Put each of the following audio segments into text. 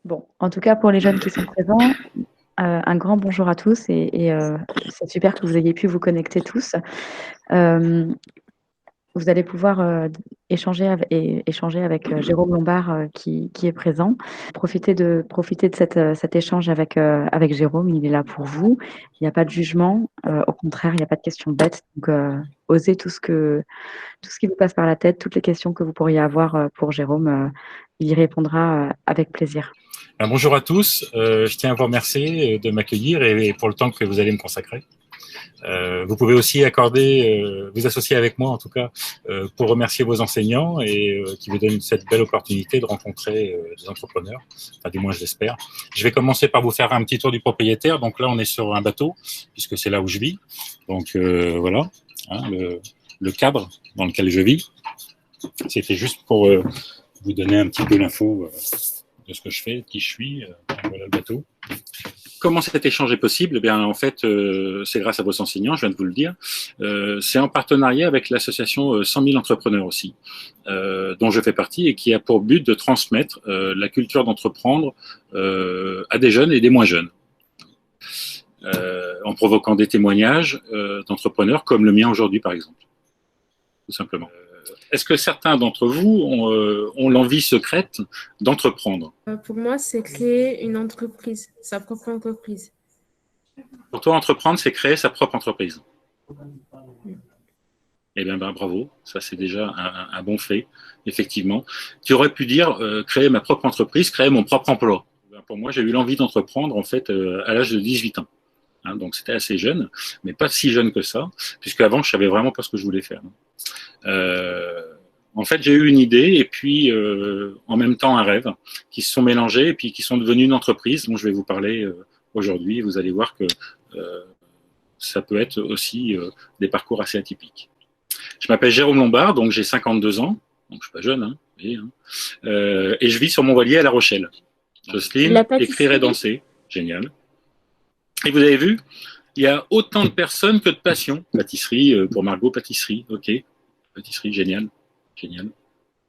Bon, en tout cas, pour les jeunes qui sont présents, un grand bonjour à tous et c'est super que vous ayez pu vous connecter tous. Hem, Vous allez pouvoir, échanger avec, Jérôme Lombard, qui est présent. Profitez de cet échange avec Jérôme, il est là pour vous. Il n'y a pas de jugement, au contraire, il n'y a pas de questions bêtes, donc osez tout ce qui vous passe par la tête, toutes les questions que vous pourriez avoir, pour Jérôme, il y répondra, avec plaisir. Bonjour à tous, je tiens à vous remercier de m'accueillir et pour le temps que vous allez me consacrer. Vous pouvez aussi vous associer avec moi en tout cas, pour remercier vos enseignants et qui vous donnent cette belle opportunité de rencontrer des entrepreneurs, enfin du moins je l'espère. Je vais commencer par vous faire un petit tour du propriétaire. Donc là on est sur un bateau, puisque c'est là où je vis. Donc voilà, hein, le cadre dans lequel je vis. C'était juste pour vous donner un petit peu l'info de ce que je fais, qui je suis. Voilà le bateau. Comment cet échange est possible? Eh bien, en fait, c'est grâce à vos enseignants, je viens de vous le dire. C'est en partenariat avec l'association 100 000 entrepreneurs aussi, dont je fais partie et qui a pour but de transmettre la culture d'entreprendre à des jeunes et des moins jeunes, en provoquant des témoignages d'entrepreneurs comme le mien aujourd'hui, par exemple, tout simplement. Est-ce que certains d'entre vous ont l'envie secrète d'entreprendre? Pour moi, c'est créer une entreprise, sa propre entreprise. Pour toi, entreprendre, c'est créer sa propre entreprise. Eh bien, bravo, ça c'est déjà un bon fait, effectivement. Tu aurais pu dire créer ma propre entreprise, créer mon propre emploi. Pour moi, j'ai eu l'envie d'entreprendre en fait à l'âge de 18 ans. Hein, donc c'était assez jeune, mais pas si jeune que ça, puisque avant je savais vraiment pas ce que je voulais faire. En fait, j'ai eu une idée et puis en même temps un rêve qui se sont mélangés et puis qui sont devenus une entreprise dont je vais vous parler aujourd'hui. Vous allez voir que ça peut être aussi des parcours assez atypiques. Je m'appelle Jérôme Lombard, donc j'ai 52 ans, donc je suis pas jeune, hein, et je vis sur mon voilier à La Rochelle. Jocelyne, écrire et danser, génial. Et vous avez vu, il y a autant de personnes que de passions. Pâtisserie, pour Margot, pâtisserie, ok. Pâtisserie, génial, génial.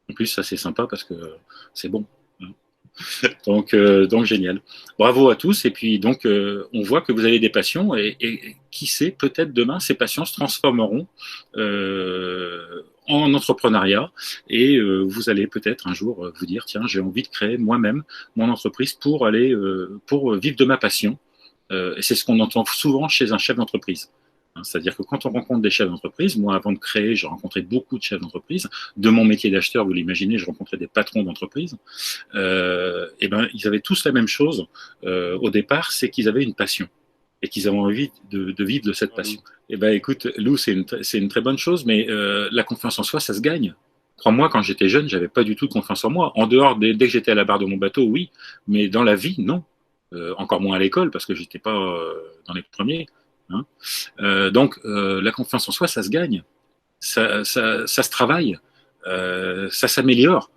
En plus, ça c'est sympa parce que c'est bon. Donc génial. Bravo à tous. Et puis donc on voit que vous avez des passions et qui sait, peut-être demain ces passions se transformeront en entrepreneuriat et vous allez peut-être un jour vous dire tiens, j'ai envie de créer moi-même mon entreprise pour aller pour vivre de ma passion. Et c'est ce qu'on entend souvent chez un chef d'entreprise. C'est-à-dire que quand on rencontre des chefs d'entreprise, moi avant de créer, j'ai rencontré beaucoup de chefs d'entreprise. De mon métier d'acheteur, vous l'imaginez, je rencontrais des patrons d'entreprise. Et ben, ils avaient tous la même chose au départ, c'est qu'ils avaient une passion et qu'ils avaient envie de vivre de cette passion. Et ben, écoute, Lou, c'est une très bonne chose, mais la confiance en soi, ça se gagne. Crois-moi, quand j'étais jeune, j'avais pas du tout de confiance en moi. En dehors, dès que j'étais à la barre de mon bateau, oui, mais dans la vie, non. Encore moins à l'école parce que j'étais pas dans les premiers. Hein. Donc la confiance en soi, ça se gagne, ça se travaille, ça s'améliore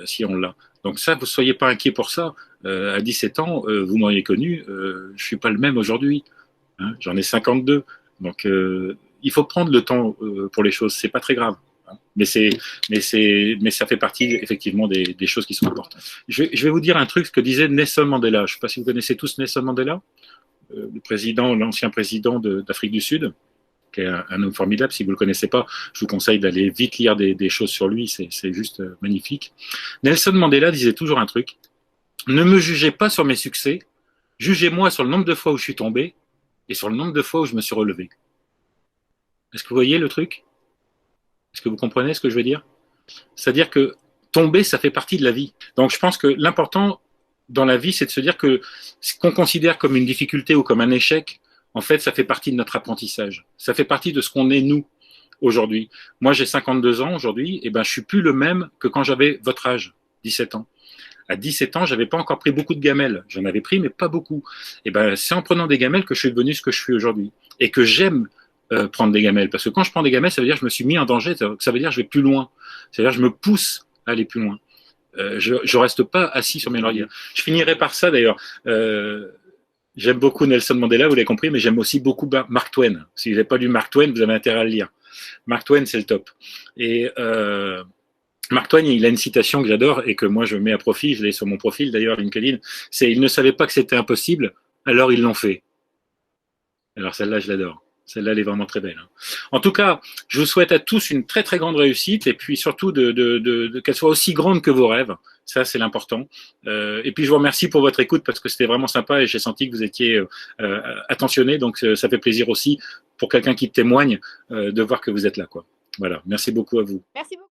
si on l'a. Donc ça, vous soyez pas inquiet pour ça. À 17 ans, vous m'auriez connu, je suis pas le même aujourd'hui. Hein. J'en ai 52. Donc il faut prendre le temps pour les choses. C'est pas très grave. Mais ça fait partie effectivement des choses qui sont importantes. Je vais vous dire un truc, ce que disait Nelson Mandela. Je ne sais pas si vous connaissez tous Nelson Mandela, l'ancien président d'Afrique du Sud, qui est un homme formidable. Si vous ne le connaissez pas, je vous conseille d'aller vite lire des choses sur lui. C'est juste magnifique. Nelson Mandela disait toujours un truc: ne me jugez pas sur mes succès, jugez-moi sur le nombre de fois où je suis tombé et sur le nombre de fois où je me suis relevé. Est-ce que vous voyez le truc? Est-ce que vous comprenez ce que je veux dire? C'est-à-dire que tomber, ça fait partie de la vie. Donc je pense que l'important dans la vie, c'est de se dire que ce qu'on considère comme une difficulté ou comme un échec, en fait, ça fait partie de notre apprentissage. Ça fait partie de ce qu'on est nous aujourd'hui. Moi, j'ai 52 ans aujourd'hui, et ben je suis plus le même que quand j'avais votre âge, 17 ans. À 17 ans, j'avais pas encore pris beaucoup de gamelles. J'en avais pris, mais pas beaucoup. Et ben c'est en prenant des gamelles que je suis devenu ce que je suis aujourd'hui et que j'aime prendre des gamelles. Parce que quand je prends des gamelles, ça veut dire que je me suis mis en danger, ça veut dire que je vais plus loin. C'est-à-dire que je me pousse à aller plus loin. Je reste pas assis sur mes lauriers. Je finirai par ça d'ailleurs. J'aime beaucoup Nelson Mandela, vous l'avez compris, mais j'aime aussi beaucoup Mark Twain. Si vous n'avez pas lu Mark Twain, vous avez intérêt à le lire. Mark Twain, c'est le top. Et Mark Twain, il a une citation que j'adore et que moi je mets à profit, je l'ai sur mon profil d'ailleurs, LinkedIn, c'est « Ils ne savaient pas que c'était impossible, alors ils l'ont fait ». Alors celle-là, je l'adore. Celle-là, elle est vraiment très belle. En tout cas, je vous souhaite à tous une très très grande réussite et puis surtout qu'elle soit aussi grande que vos rêves. Ça, c'est l'important. Et puis je vous remercie pour votre écoute parce que c'était vraiment sympa et j'ai senti que vous étiez attentionné. Donc ça fait plaisir aussi pour quelqu'un qui témoigne de voir que vous êtes là, quoi. Voilà. Merci beaucoup à vous. Merci beaucoup.